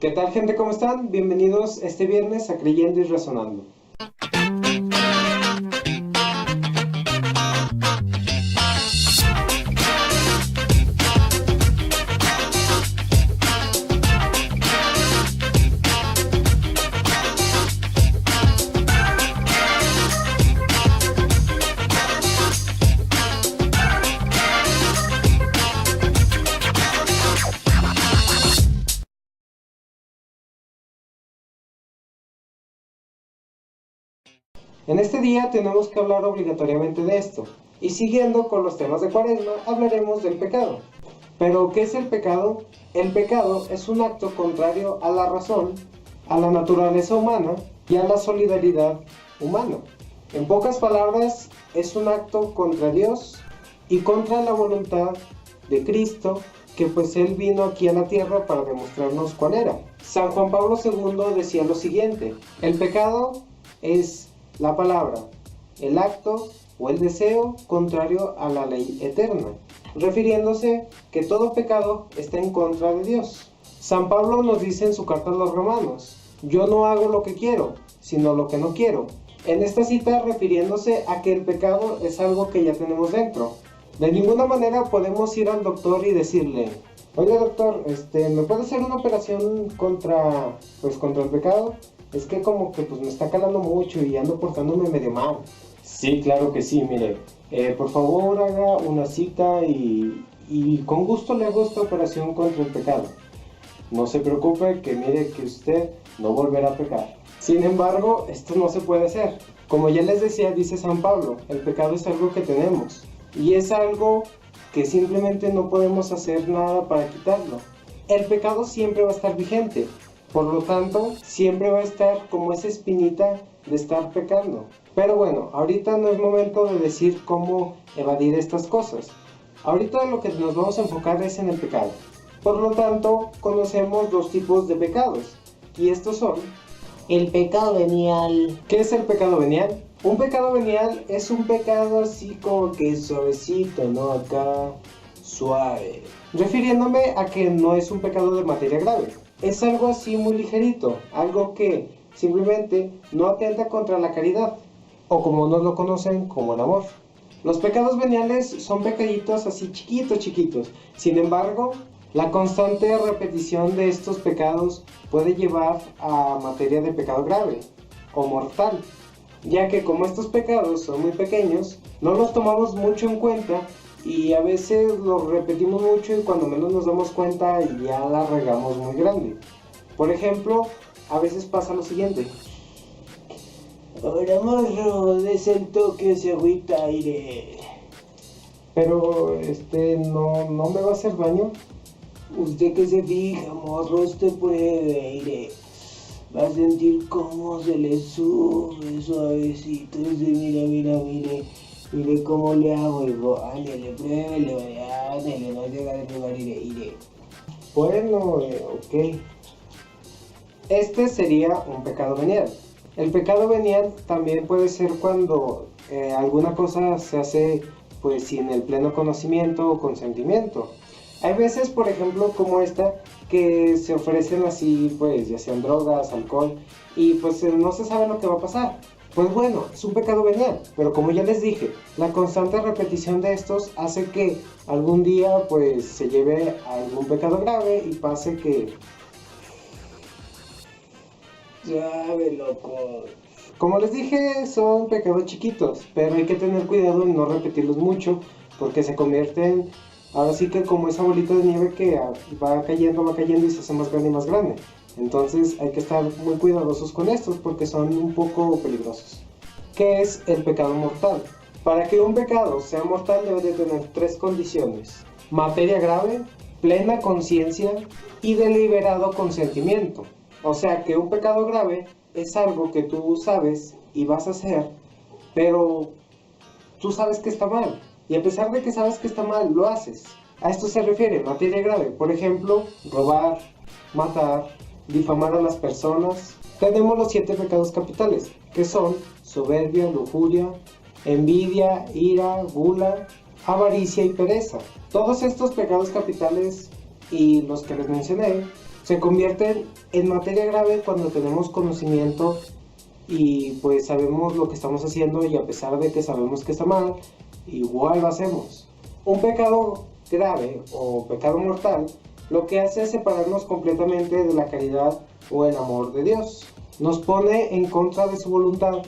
¿Qué tal, gente? ¿Cómo están? Bienvenidos este viernes a Creyendo y Razonando. En este día tenemos que hablar obligatoriamente de esto, y siguiendo con los temas de Cuaresma, hablaremos del pecado. Pero, ¿qué es el pecado? El pecado es un acto contrario a la razón, a la naturaleza humana y a la solidaridad humana. En pocas palabras, es un acto contra Dios y contra la voluntad de Cristo, que pues Él vino aquí a la tierra para demostrarnos cuál era. San Juan Pablo II decía lo siguiente: el pecado es la palabra, el acto o el deseo contrario a la ley eterna, refiriéndose que todo pecado está en contra de Dios. San Pablo nos dice en su carta a los Romanos: yo no hago lo que quiero, sino lo que no quiero. En esta cita refiriéndose a que el pecado es algo que ya tenemos dentro. De ninguna manera podemos ir al doctor y decirle: oiga, doctor, ¿me puede hacer una operación contra el pecado? Es que como que pues me está calando mucho y ando portándome medio mal. Sí, claro que sí, mire, por favor haga una cita y con gusto le hago esta operación contra el pecado. No se preocupe, que mire que usted no volverá a pecar. Sin embargo, esto no se puede hacer. Como ya les decía, dice San Pablo, el pecado es algo que tenemos y es algo que simplemente no podemos hacer nada para quitarlo. El pecado siempre va a estar vigente. Por lo tanto, siempre va a estar como esa espinita de estar pecando. Pero bueno, ahorita no es momento de decir cómo evadir estas cosas. Ahorita lo que nos vamos a enfocar es en el pecado. Por lo tanto, conocemos dos tipos de pecados. Y estos son: el pecado venial. ¿Qué es el pecado venial? Un pecado venial es un pecado así como que suavecito, ¿no? Acá, suave. Refiriéndome a que no es un pecado de materia grave. Es algo así muy ligerito, algo que simplemente no atenta contra la caridad, o como nos lo conocen, como el amor. Los pecados veniales son pecaditos así chiquitos. Sin embargo, la constante repetición de estos pecados puede llevar a materia de pecado grave o mortal, ya que como estos pecados son muy pequeños, no los tomamos mucho en cuenta y a veces lo repetimos mucho y cuando menos nos damos cuenta ya la regamos muy grande. Por ejemplo, a veces pasa lo siguiente: ahora morro, des el toque ese agüita, aire. Pero, no me va a hacer daño. Usted que se fija, morro, usted puede, aire. Va a sentir cómo se le sube suavecito. Mire. Mire cómo le hago, hijo. Ándale, pruébele, ándale, no llega de lugar, iré. Bueno, ok. Este sería un pecado venial. El pecado venial también puede ser cuando alguna cosa se hace pues sin el pleno conocimiento o consentimiento. Hay veces, por ejemplo, como esta, que se ofrecen así, pues ya sean drogas, alcohol, y pues no se sabe lo que va a pasar. Pues bueno, es un pecado venial, pero como ya les dije, la constante repetición de estos hace que algún día pues se lleve a algún pecado grave y pase que... Sabe, loco. Como les dije, son pecados chiquitos, pero hay que tener cuidado en no repetirlos mucho, porque se convierten, ahora sí que como esa bolita de nieve que va cayendo y se hace más grande y más grande. Entonces hay que estar muy cuidadosos con estos porque son un poco peligrosos. ¿Qué es el pecado mortal? Para que un pecado sea mortal debe de tener tres condiciones: materia grave, plena conciencia y deliberado consentimiento. O sea que un pecado grave es algo que tú sabes y vas a hacer, pero tú sabes que está mal. Y a pesar de que sabes que está mal, lo haces. A esto se refiere materia grave. Por ejemplo, robar, matar, difamar a las personas. Tenemos los 7 pecados capitales, que son soberbia, lujuria, envidia, ira, gula, avaricia y pereza. Todos estos pecados capitales y los que les mencioné Se convierten en materia grave cuando tenemos conocimiento y pues sabemos lo que estamos haciendo, y a pesar de que sabemos que está mal, igual lo hacemos. Un pecado grave o pecado mortal lo que hace es separarnos completamente de la caridad o el amor de Dios. Nos pone en contra de su voluntad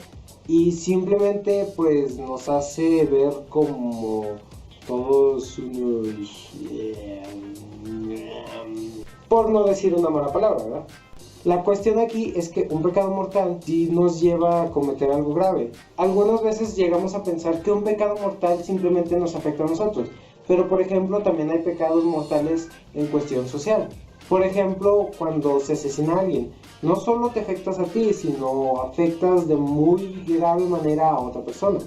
y simplemente pues nos hace ver como todos unos... por no decir una mala palabra, ¿verdad? La cuestión aquí es que un pecado mortal sí nos lleva a cometer algo grave. Algunas veces llegamos a pensar que un pecado mortal simplemente nos afecta a nosotros, pero por ejemplo también hay pecados mortales en cuestión social. Por ejemplo, cuando se asesina a alguien, no solo te afectas a ti, sino afectas de muy grave manera a otra persona.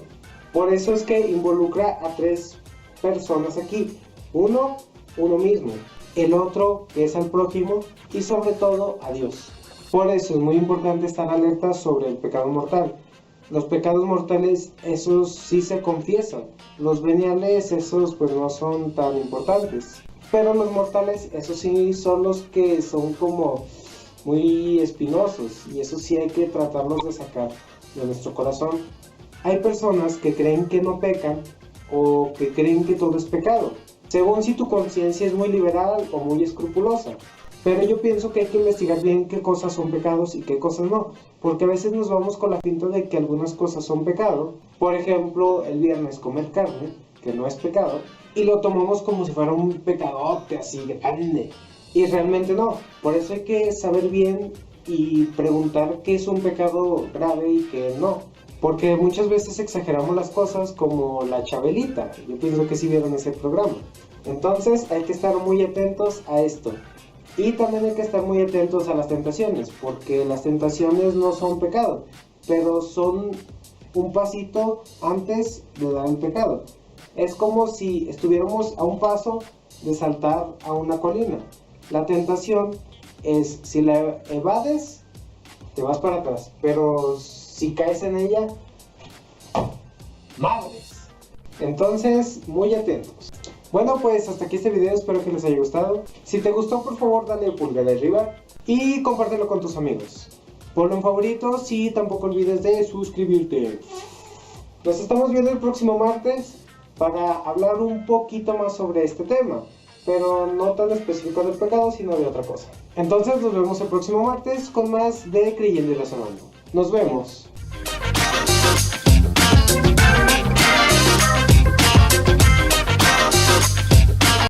Por eso es que involucra a tres personas aquí. Uno mismo. El otro, que es al prójimo, y sobre todo a Dios. Por eso es muy importante estar alerta sobre el pecado mortal. Los pecados mortales, esos sí se confiesan. Los veniales, esos pues no son tan importantes. Pero los mortales, esos sí son los que son como muy espinosos, y eso sí hay que tratarlos de sacar de nuestro corazón. Hay personas que creen que no pecan o que creen que todo es pecado, según si tu conciencia es muy liberal o muy escrupulosa. Pero yo pienso que hay que investigar bien qué cosas son pecados y qué cosas no, porque a veces nos vamos con la finta de que algunas cosas son pecado. Por ejemplo, el viernes comer carne, que no es pecado, y lo tomamos como si fuera un pecadote así grande, y realmente no. Por eso hay que saber bien y preguntar qué es un pecado grave y qué no. Porque muchas veces exageramos las cosas, como la Chabelita. Yo pienso que sí vieron ese programa. Entonces hay que estar muy atentos a esto. Y también hay que estar muy atentos a las tentaciones, porque las tentaciones no son pecado, pero son un pasito antes de dar el pecado. Es como si estuviéramos a un paso de saltar a una colina. La tentación es, si la evades, te vas para atrás, pero si caes en ella, ¡madres! Entonces, muy atentos. Bueno, pues hasta aquí este video, espero que les haya gustado. Si te gustó, por favor dale pulgar arriba y compártelo con tus amigos. Ponlo en favoritos y tampoco olvides de suscribirte. Nos estamos viendo el próximo martes para hablar un poquito más sobre este tema, pero no tan específico del pecado, sino de otra cosa. Entonces nos vemos el próximo martes con más de Creyendo y Razonando. Nos vemos.